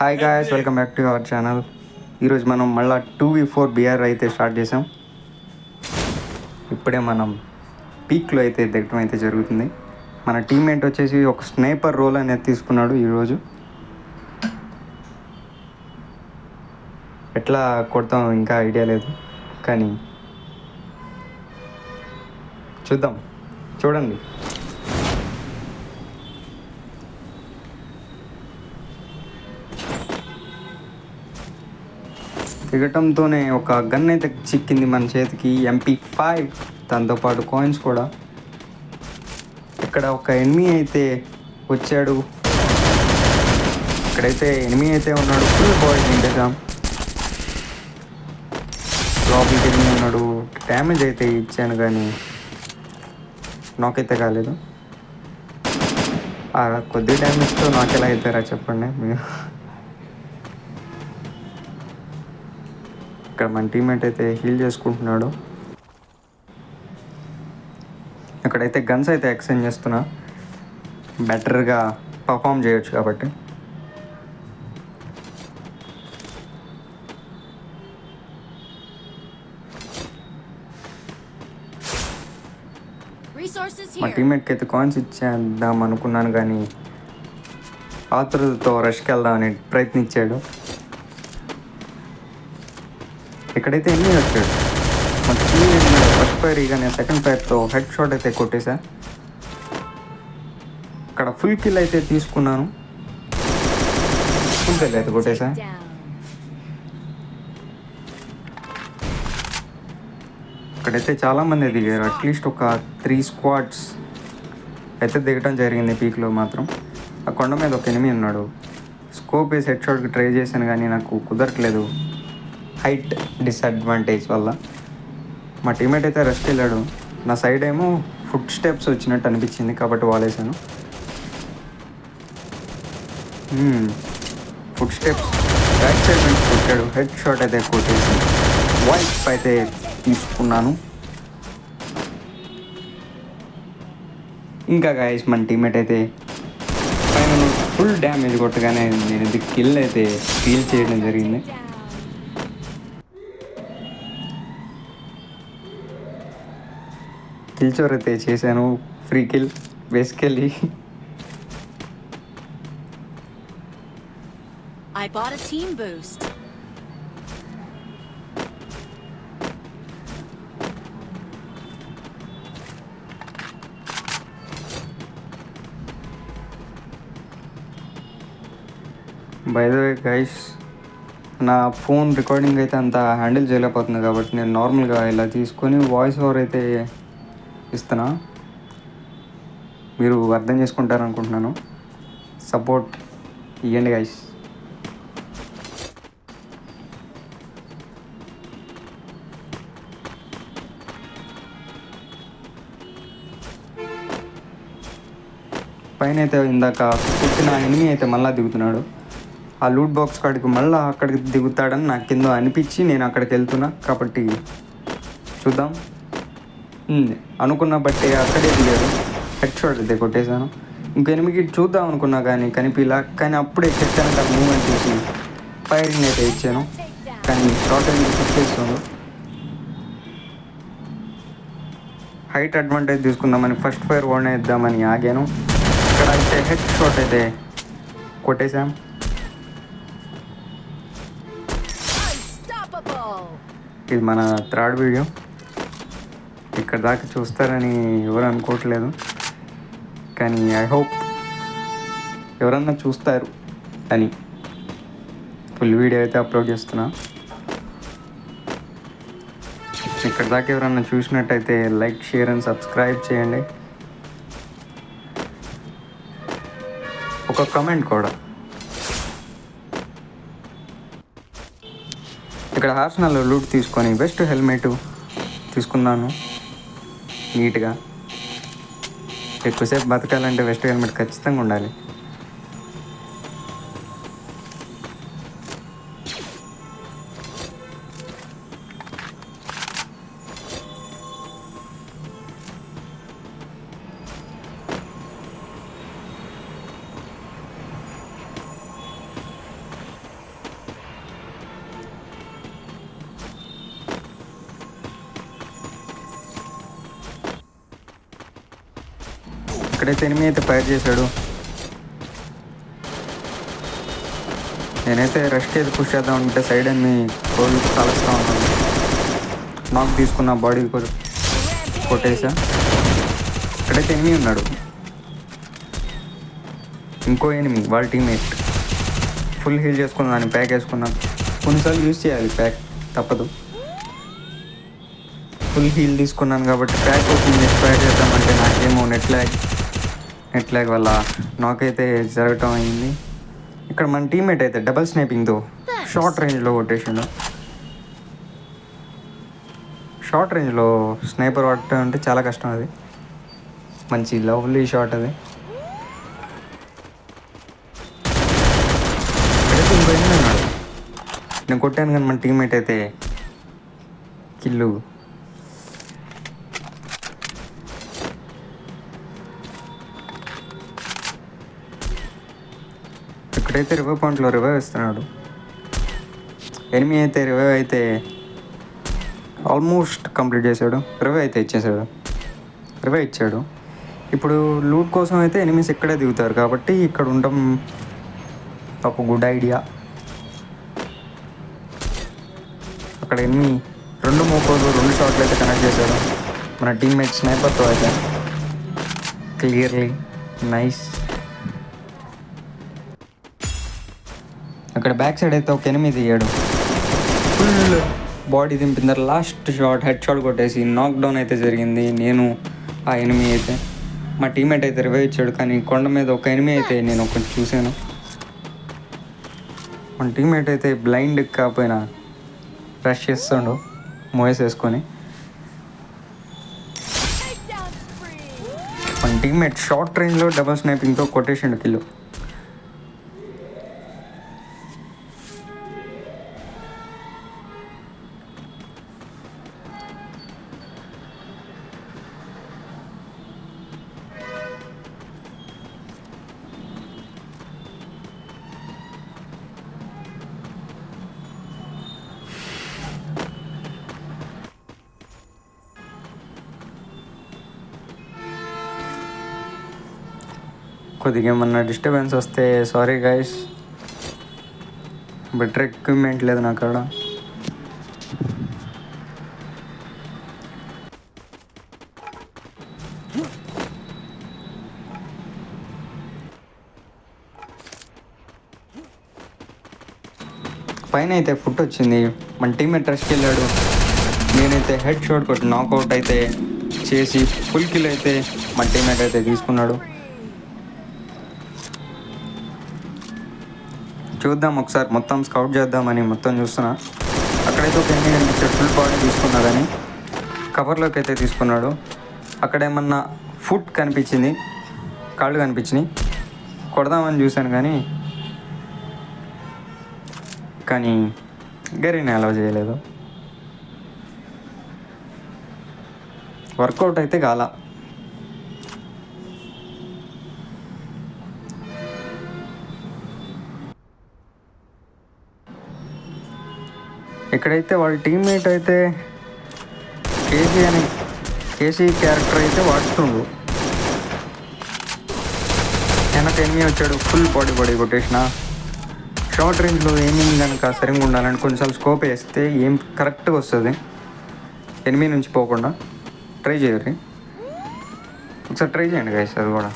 Hi guys, welcome back to our channel. ఈరోజు మనం మళ్ళీ 2v4 బిఆర్ అయితే స్టార్ట్ చేసాం. ఇప్పుడే మనం పీక్లో అయితే దిగటం అయితే జరుగుతుంది. మన టీమ్మేట్ వచ్చేసి ఒక స్నైపర్ రోల్ అనేది తీసుకున్నాడు ఈరోజు. ఎట్లా కొడతాం ఇంకా ఐడియా లేదు, కానీ చూద్దాం. చూడండి, దిగటంతోనే ఒక గన్ అయితే చిక్కింది మన చేతికి, MP5. దాంతోపాటు కాయిన్స్ కూడా. ఇక్కడ ఒక ఎనిమీ అయితే వచ్చాడు, ఇక్కడైతే ఎనిమీ అయితే ఉన్నాడు. ఫుల్ బాడీ తింటేసాం. లోపలికి ఎనిమీ ఉన్నాడు. డ్యామేజ్ అయితే ఇచ్చాను కానీ నాకైతే కాలేదు. కొద్ది డ్యామేజ్తో నాకు ఎలా అవుతారా చెప్పండి మీరు. ఇక్కడ మన టీమ్మేట్ అయితే హీల్ చేసుకుంటున్నాడు. ఇక్కడైతే గన్స్ అయితే ఎక్స్చేంజ్ చేస్తున్నా, బెటర్గా పర్ఫామ్ చేయొచ్చు కాబట్టి. మా టీమ్మేట్కి అయితే కాయిన్స్ ఇచ్చేద్దాం అనుకున్నాను, కానీ ఆతురతతో రష్కి వెళ్దామని ప్రయత్నించాడు. ఇక్కడైతే ఎన్ని వచ్చాడు మన టీమ్. ఫస్ట్ ఫైర్ ఇక నేను సెకండ్ ఫైర్తో హెడ్ షాట్ అయితే కొట్టేశా. ఇక్కడ ఫుల్ కిల్ అయితే తీసుకున్నాను. ఫుల్ కిల్ అయితే కొట్టేశా. ఇక్కడైతే చాలామంది దిగారు, అట్లీస్ట్ ఒక 3 స్క్వాడ్స్ అయితే దిగటం జరిగింది పీక్లో మాత్రం. ఆ కొండ మీద ఒక ఎనిమీ ఉన్నాడు. స్కోప్ వేసి హెడ్ షాట్కి ట్రై చేశాను కానీ నాకు కుదరట్లేదు, హైట్ డిసడ్వాంటేజ్ వల్ల. మా టీమేట్ అయితే రెస్ట్ వెళ్ళాడు. నా సైడ్ ఏమో ఫుట్ స్టెప్స్ వచ్చినట్టు అనిపించింది కాబట్టి వాలేసాను. ఫుట్ స్టెప్స్ బ్యాక్ సైడ్ నుంచి కొట్టాడు. హెడ్ షాట్ అయితే కొట్టేసి వైప్ అయితే తీసుకున్నాను. ఇంకా గాయస్ మన టీమేట్ అయితే పైన ఫుల్ డ్యామేజ్ కొట్టగానే నేను ఇది కిల్ అయితే ఫీల్ చేయడం జరిగింది. కిల్ చోర్ అయితే చేశాను, free kill basically. I bought a team boost. By the way guys, నా ఫోన్ రికార్డింగ్ అయితే అంత హ్యాండిల్ చేయలేకపోతుంది కాబట్టి నేను నార్మల్గా ఇలా తీసుకొని వాయిస్ ఓవర్ అయితే ఇస్తున్నా. మీరు అర్థం చేసుకుంటారనుకుంటున్నాను. సపోర్ట్ ఇవ్వండి గైస్. పైన అయితే ఇందాక పుట్టిన ఎనిమీ అయితే మళ్ళీ దిగుతున్నాడు. ఆ లూట్ బాక్స్ కాడికి మళ్ళీ అక్కడికి దిగుతాడని నాకు కింద అనిపించి నేను అక్కడికి వెళ్తున్నా కాబట్టి చూద్దాం. అనుకున్న బట్టి అక్కడే దిగాడు. హెడ్ షాట్ అయితే కొట్టేశాను. ఇంకెనిమిది చూద్దాం అనుకున్నా కానీ కనిపిలా, కానీ అప్పుడే చెట్టాను తన మూమెంట్ చూసి ఫైరింగ్ అయితే ఇచ్చాను, కానీ షార్ట్ అనేది కొట్టేస్తాను. హైట్ అడ్వాంటేజ్ తీసుకుందామని ఫస్ట్ ఫైర్ ఓన్ ఇద్దామని ఆగాను. ఇక్కడ అయితే హెడ్ షాట్ అయితే కొట్టేశాం. ఇది మన థర్డ్ వీడియో. ఇక్కడ దాకా చూస్తారని ఎవరు అనుకోవట్లేదు, కానీ ఐ హోప్ ఎవరన్నా చూస్తారు అని ఫుల్ వీడియో అయితే అప్లోడ్ చేస్తున్నా. ఇక్కడ దాకా ఎవరన్నా చూసినట్టయితే లైక్, షేర్ అండ్ సబ్స్క్రైబ్ చేయండి. ఒక కమెంట్ కూడా. ఇక్కడ హార్సనల్లో లూట్ తీసుకొని బెస్ట్ హెల్మెట్ తీసుకున్నాను నీట్గా. ఎక్కువసేపు బతకాలంటే వెస్ట్ హెల్మెట్ ఖచ్చితంగా ఉండాలి. ఇక్కడైతే ఎనిమిది అయితే ఫైర్ చేశాడు. నేనైతే రష్కి అయితే పుష్ చేద్దాం అంటే సైడ్ ఎనిమి కోల్ కాలుస్తూ ఉన్నాను. నాక్ తీసుకున్న బాడీ కొట్టేసా. ఇక్కడైతే ఎనిమిది ఉన్నాడు, ఇంకో ఎనిమిది వాళ్ళ టీమ్మేట్. ఫుల్ హీల్ చేసుకున్నాను, ప్యాక్ వేసుకున్నాను. కొన్నిసార్లు యూజ్ చేయాలి ప్యాక్, తప్పదు. ఫుల్ హీల్ తీసుకున్నాను కాబట్టి ప్యాక్ ఓపెన్ చేసి ప్యాక్ చేద్దామంటే నాకేమో నెట్ ల్యాగ్ వల్ల నాకైతే జరగటం అయింది. ఇక్కడ మన టీమ్మేట్ అయితే డబల్ స్నైపింగ్తో షార్ట్ రేంజ్లో కొట్టేసిండు. షార్ట్ రేంజ్లో స్నైపర్ కొట్టడం అంటే చాలా కష్టం. అది మంచి లవ్లీ షాట్. అది ఇంకో ఎనిమిది ఉన్నాడు, నేను కొట్టాను కానీ మన టీమ్మేట్ అయితే కిల్లు. ఇక్కడైతే రివైవ్ పాయింట్లో రివైవ్ ఇస్తున్నాడు. ఎనిమిది అయితే రివైవ్ అయితే ఆల్మోస్ట్ కంప్లీట్ చేశాడు. రివైవ్ అయితే ఇచ్చాడు. ఇప్పుడు లూట్ కోసం అయితే ఎనిమిస్ ఇక్కడే దిగుతారు కాబట్టి ఇక్కడ ఉండడం ఒక గుడ్ ఐడియా. అక్కడ ఎనిమిది 2 మోకోలు 2 షాట్లు అయితే కనెక్ట్ చేశాడు మన టీమ్మేట్ స్నైపర్తో. అయితే క్లియర్లీ నైస్. అక్కడ బ్యాక్ సైడ్ అయితే ఒక ఎనిమిది దిగాడు, ఫుల్ బాడీ దింపిన లాస్ట్ షాట్ హెడ్ షాట్ కొట్టేసి నాక్ డౌన్ అయితే జరిగింది. నేను ఆ ఎనిమిది అయితే మా టీమ్మేట్ అయితే రివైవ్ ఇచ్చాడు. కానీ కొండ మీద ఒక ఎనిమిది అయితే నేను ఒకటి చూశాను. మన టీమ్మేట్ అయితే బ్లైండ్ కాకపోయినా రష్ చేస్తాడు మోయస్ వేసుకొని. మన టీమ్మేట్ షార్ట్ రేంజ్లో డబల్ స్నైపింగ్తో కొట్టేసిండు కిల్లు. కొద్దిగా ఏమన్నా డిస్టర్బెన్స్ వస్తే సారీ గైస్, బెటర్ ఎక్విప్మెంట్ లేదు నా కాడ. పైన అయితే ఫుట్ వచ్చింది, మన టీమ్మేట్ రష్కి వెళ్ళాడు. నేనైతే హెడ్ షాట్ కొట్టి నాకౌట్ అయితే చేసి ఫుల్ కిల్ అయితే మన టీమ్మేట్ అయితే తీసుకున్నాడు. చూద్దాం ఒకసారి మొత్తం స్కౌట్ చేద్దామని మొత్తం చూస్తున్నా. అక్కడైతే ఒక ఎనిమిది కనిపించాడు, ఫుల్ బాడీ తీసుకున్నాడని కవర్లోకి అయితే తీసుకున్నాడు. అక్కడ ఏమన్నా ఫుట్ కనిపించింది, కాళ్ళు కనిపించినాయి, కొడదామని చూశాను కానీ గరీని అలౌ చేయలేదు. వర్కౌట్ అయితే కాల. ఇక్కడైతే వాళ్ళ టీమ్మేట్ అయితే కేసీ క్యారెక్టర్ అయితే వాడుతుండు. వెనక ఎనిమిది వచ్చాడు, ఫుల్ బాడీ కొట్టేసిన. షార్ట్ రేంజ్లో ఎయిమింగ్ కనుక సరిగ్గా ఉండాలని కొన్నిసార్లు స్కోప్ వేస్తే ఏం కరెక్ట్గా వస్తుంది, ఎనిమిది నుంచి పోకుండా. ట్రై చేయరు, ఒకసారి ట్రై చేయండి గైస్ అది కూడా.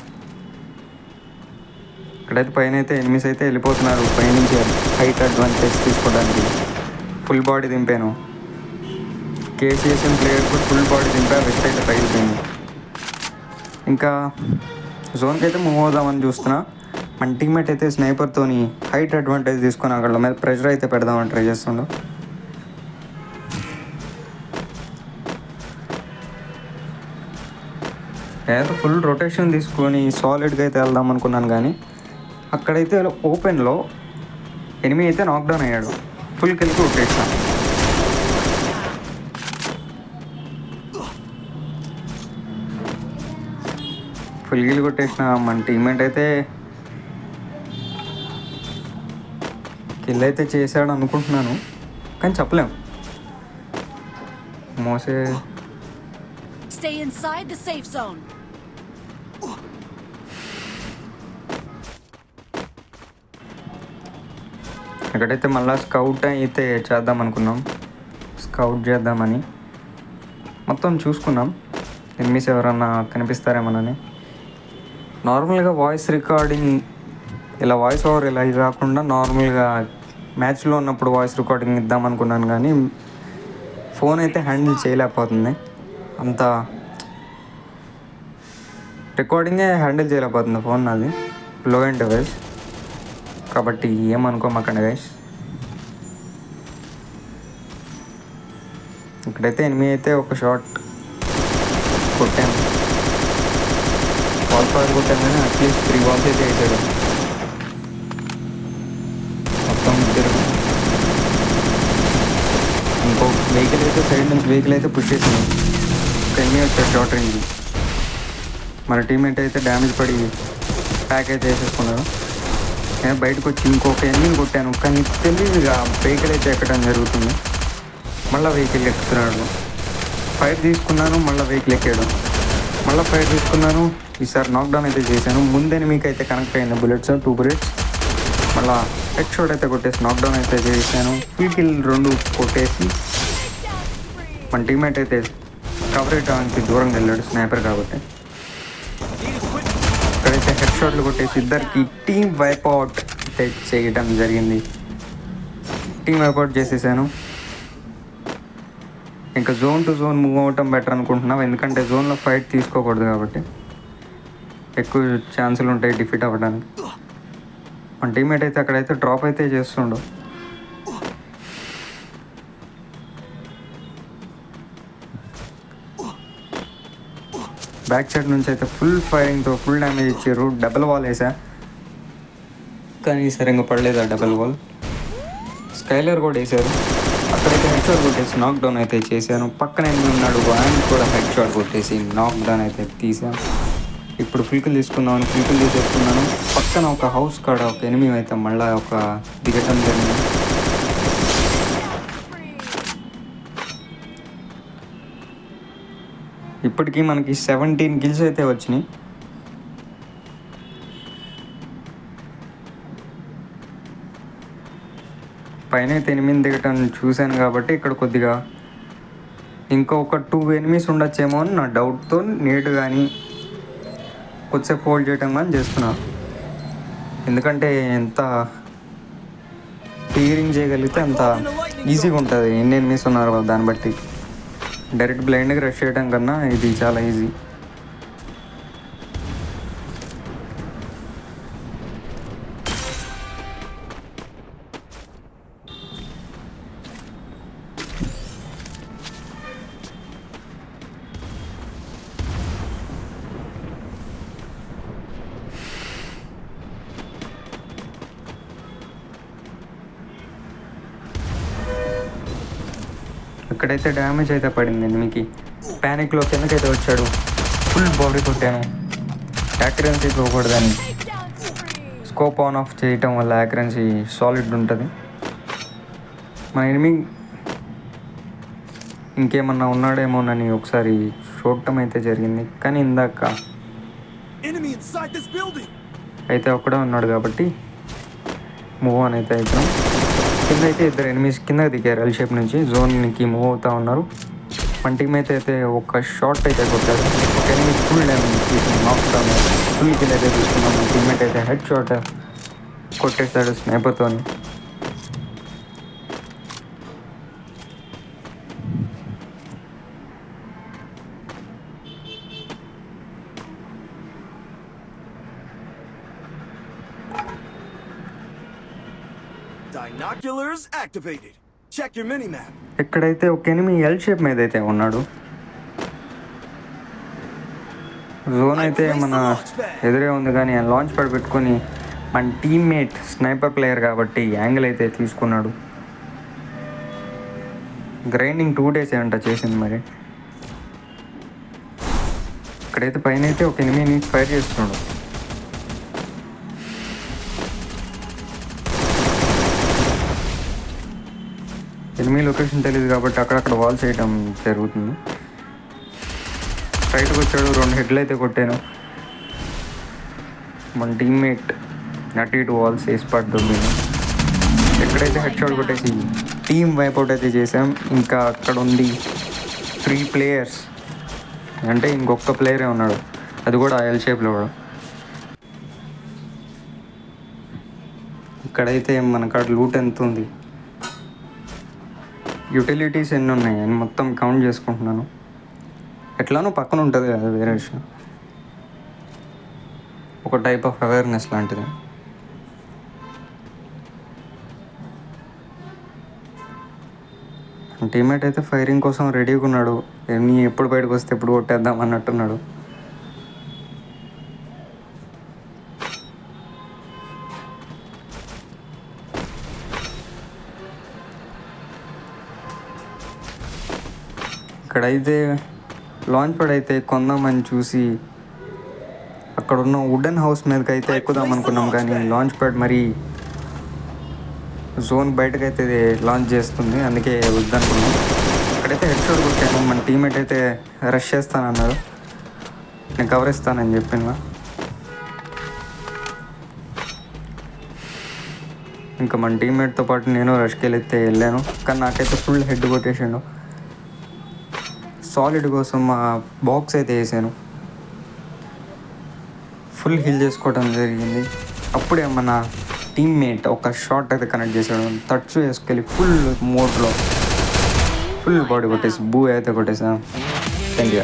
ఇక్కడైతే పైన అయితే ఎనిమిస్ అయితే వెళ్ళిపోతున్నారు పైనుంచి హైట్ అడ్వాంటేజ్ తీసుకోవడానికి. ఫుల్ బాడీ దింపాను, కేసీఎస్ఎన్ ప్లేయర్ కూడా ఫుల్ బాడీ దింపా. వెస్ట్ అయితే పైపోయింది. ఇంకా జోన్కి అయితే మూవ్ అవుదామని చూస్తున్నా. మన టీమ్మేట్ అయితే స్నైపర్తోని హైట్ అడ్వాంటేజ్ తీసుకొని అక్కడ మీద ప్రెషర్ అయితే పెడదామని ట్రై చేస్తుండో. ఏదో ఫుల్ రొటేషన్ తీసుకొని సాలిడ్గా అయితే వెళ్దాం అనుకున్నాను కానీ అక్కడైతే ఓపెన్లో ఎనిమిది అయితే నాక్డౌన్ అయ్యాడు. ఫుల్ కిల్కి కొట్టేసాను. ఫుల్ కిల్ కొట్టేసిన మన టీమ్మేట్ అయితే కిల్ అయితే చేశాడు అనుకుంటున్నాను కానీ చెప్పలేము. Stay inside the safe zone. ఇక్కడైతే మళ్ళీ స్కౌట్ అయితే చేద్దాం అనుకున్నాం, స్కౌట్ చేద్దామని మొత్తం చూసుకున్నాం ఎనిమిస్ ఎవరన్నా కనిపిస్తారేమోనని. నార్మల్గా వాయిస్ రికార్డింగ్ ఇలా వాయిస్ ఓవర్ ఇలా ఇది కాకుండా నార్మల్గా మ్యాచ్లో ఉన్నప్పుడు వాయిస్ రికార్డింగ్ ఇద్దాం అనుకున్నాను, కానీ ఫోన్ అయితే హ్యాండిల్ చేయలేకపోతుంది, అంత రికార్డింగే హ్యాండిల్ చేయలేకపోతుంది ఫోన్ నాది, లో ఎండ్ డివైస్ కాబట్టి ఏమనుకోమాకండి గైస్. ఇక్కడైతే ఎనిమిది అయితే ఒక షాట్ కొట్టాను, బాల్ ఫైర్ కొట్టాను, కానీ అట్లీస్ట్ 3 balls అయితే వేసాడు మొత్తం తిరుగు. ఇంకో వెహికల్ అయితే సైడ్ నుంచి వెహికల్ అయితే పుష్ చేసింది, ఒక ఎనిమిది వచ్చాడు షార్ట్ రేంజ్. మన టీమేట్ అయితే డ్యామేజ్ పడి ప్యాక్ అయితే వేసేసుకున్నాడు. నేను బయటకు వచ్చి ఇంకొక ఎనిమిది కొట్టాను, కానీ తెలియదుగా వెహికల్ అయితే ఎక్కడం జరుగుతుంది. మళ్ళీ వెహికల్ ఎక్కుతున్నాడు, ఫైర్ తీసుకున్నాను, మళ్ళీ వెహికల్ ఎక్కాడు, మళ్ళీ ఫైర్ తీసుకున్నాను. ఈసారి నాక్డౌన్ అయితే చేశాను. ముందని మీకు అయితే కనెక్ట్ అయింది బుల్లెట్స్, 2 bullets. మళ్ళీ హెడ్ షాట్ అయితే కొట్టేసి నాక్డౌన్ అయితే చేశాను. కిల్ 2 కొట్టేసి మన టీమేట్ అయితే కవర్ అయ్యడానికి దూరంగా వెళ్ళాడు స్నైపర్ కాబట్టి. ఇక్కడైతే హెడ్ షాట్లు కొట్టేసి ఇద్దరికి టీమ్ వైప్అవుట్ అయితే చేయడం జరిగింది. టీమ్ వైప్అవుట్ చేసేసాను. ఇంకా జోన్ టు జోన్ మూవ్ అవటం బెటర్ అనుకుంటున్నాం, ఎందుకంటే జోన్లో ఫైట్ తీసుకోకూడదు కాబట్టి ఎక్కువ ఛాన్సులు ఉంటాయి డిఫీట్ అవ్వడానికి. మన టీమేట్ అయితే అక్కడైతే డ్రాప్ అయితే చేస్తుండు. బ్యాక్ సైడ్ నుంచి అయితే ఫుల్ ఫైరింగ్తో ఫుల్ డ్యామేజ్ ఇచ్చారు. డబుల్ వాల్ వేసా, కానీ సరిగ్గా పడలేదు ఆ డబుల్ వాల్. స్కైలర్ కూడా వేసారు, అక్కడైతే హెడ్ షాట్ కొట్టేసి నాక్ డౌన్ అయితే చేశాను. పక్కన ఎనిమిది ఉన్నాడు, ఆయన కూడా హెడ్ షాట్ కొట్టేసి నాక్ డౌన్ అయితే తీసాను. ఇప్పుడు ఫిల్కులు తీసుకుందామని ఫిల్కులు తీసేసుకున్నాను. పక్కన ఒక హౌస్ కాడ ఒక ఎనిమిది అయితే మళ్ళీ ఒక దిగటం జరిగింది. ఇప్పటికీ మనకి 17 kills అయితే వచ్చినాయి. పైన అయితే 8 దిగటం చూశాను కాబట్టి ఇక్కడ కొద్దిగా ఇంకొక 2 enemies ఉండొచ్చేమో అని నా డౌట్తో నేట్ కానీ కొద్దిసేపు హోల్డ్ చేయటం కానీ చేస్తున్నాను. ఎందుకంటే ఎంత క్లియరింగ్ చేయగలిగితే అంత ఈజీగా ఉంటుంది. ఎన్ని ఎనిమిస్ ఉన్నారు దాన్ని బట్టి డైరెక్ట్ బ్లైండ్గా రష్ చేయడం కన్నా ఇది చాలా ఈజీ. ఇక్కడైతే డ్యామేజ్ అయితే పడింది. మీకు ప్యానిక్లో కిందకైతే వచ్చాడు, ఫుల్ బాడీ కొట్టాను. యాక్యురెన్సీ పోకూడదని స్కోప్ ఆన్ ఆఫ్ చేయటం వల్ల యాక్యురెన్సీ సాలిడ్ ఉంటుంది. మన ఎనిమి ఇంకేమన్నా ఉన్నాడేమోనని ఒకసారి చూడటం అయితే జరిగింది, కానీ ఇందాక అయితే ఒక్కడే ఉన్నాడు కాబట్టి మూవ్ ఆన్ అయితే అవుతాం. కింద అయితే 2 enemies కింద దిగారు ఎల్ షేప్ నుంచి, జోన్కి మూవ్ అవుతూ ఉన్నారు. మన టీమ్ అయితే ఒక షాట్ అయితే కొట్టారు. ఒక ఎనిమి ఫుల్ డ్యామేజ్ తీసుకుని నాక్ డౌన్ ఫుల్ కిల్ అయితే తీసుకున్నాం. మన టీమ్మేట్ అయితే హెడ్ షాట్ కొట్టేశాడు స్నైపర్తో. Binoculars activated. Check your mini-map. ఇక్కడైతే ఒక ఎనిమి ఎల్ షేప్ మీద అయితే ఉన్నాడు. జోన్ అయితే మన ఎదురే ఉంది, కానీ లాంచ్ ప్యాడ్ పెట్టుకొని మన టీమ్మేట్ స్నైపర్ ప్లేయర్ కాబట్టి యాంగిల్ అయితే తీసుకున్నాడు. గ్రైండింగ్ 2 days అంట చేసింది. మరి ఇక్కడైతే పైన అయితే ఒక ఎనిమిని ఫైర్ చేస్తున్నాడు. ఎనిమి లొకేషన్ తెలియదు కాబట్టి అక్కడక్కడ వాల్స్ వేయటం జరుగుతుంది. స్ట్రైట్కి వచ్చాడు, 2 హెడ్లు అయితే కొట్టాను. మన టీమ్మేట్ అటు ఇటు వాల్స్ వేసి పడుతుంది. ఎక్కడైతే హెడ్ షాట్ కొట్టేసి టీమ్ వైపౌట్ అయితే చేసాం. ఇంకా అక్కడ ఉంది 3 ప్లేయర్స్, అంటే ఇంకొక ప్లేయరే ఉన్నాడు, అది కూడా ఎల్ షేప్లో. ఇక్కడైతే మన కాడ లూట్ ఎంత ఉంది, యూటిలిటీస్ ఎన్ని ఉన్నాయి అని మొత్తం కౌంట్ చేసుకుంటున్నాను. ఎట్లానో పక్కన ఉంటుంది కదా, వేరే విషయం, ఒక టైప్ ఆఫ్ అవేర్నెస్ లాంటిది. టీమేట్ అయితే ఫైరింగ్ కోసం రెడీగా ఉన్నాడు. నీ ఎప్పుడు బయటకు వస్తే ఎప్పుడు కొట్టేద్దాం అన్నట్టున్నాడు. ఇక్కడైతే లాంచ్ ప్యాడ్ అయితే కొందామని చూసి అక్కడ ఉన్న వుడెన్ హౌస్ మీదకి అయితే ఎక్కుదాం అనుకున్నాం, కానీ లాంచ్ ప్యాడ్ మరి జోన్ బయటకైతే లాంచ్ చేస్తుంది, అందుకే వద్దనుకున్నాం. అక్కడైతే హెడ్ షాట్ కొట్టాను. మన టీమేట్ అయితే రష్ చేస్తానన్నారు, నేను కవర్ ఇస్తానని చెప్పిన. ఇంకా మన టీమేట్తో పాటు నేను రష్కి వెళ్తే వెళ్ళాను, కానీ నాకైతే ఫుల్ హెడ్ కొట్టేసాడు. సాలిడ్ కోసం ఆ బాక్స్ అయితే వేసాను, ఫుల్ హీల్ చేసుకోవడం జరిగింది. అప్పుడే మన టీమ్మేట్ ఒక షాట్ అయితే కనెక్ట్ చేశాడు, టచ్ వేసుకెళ్ళి ఫుల్ మోడ్లో ఫుల్ బాడీ కొట్టేసి బూ అయితే కొట్టేసాను. Thank you.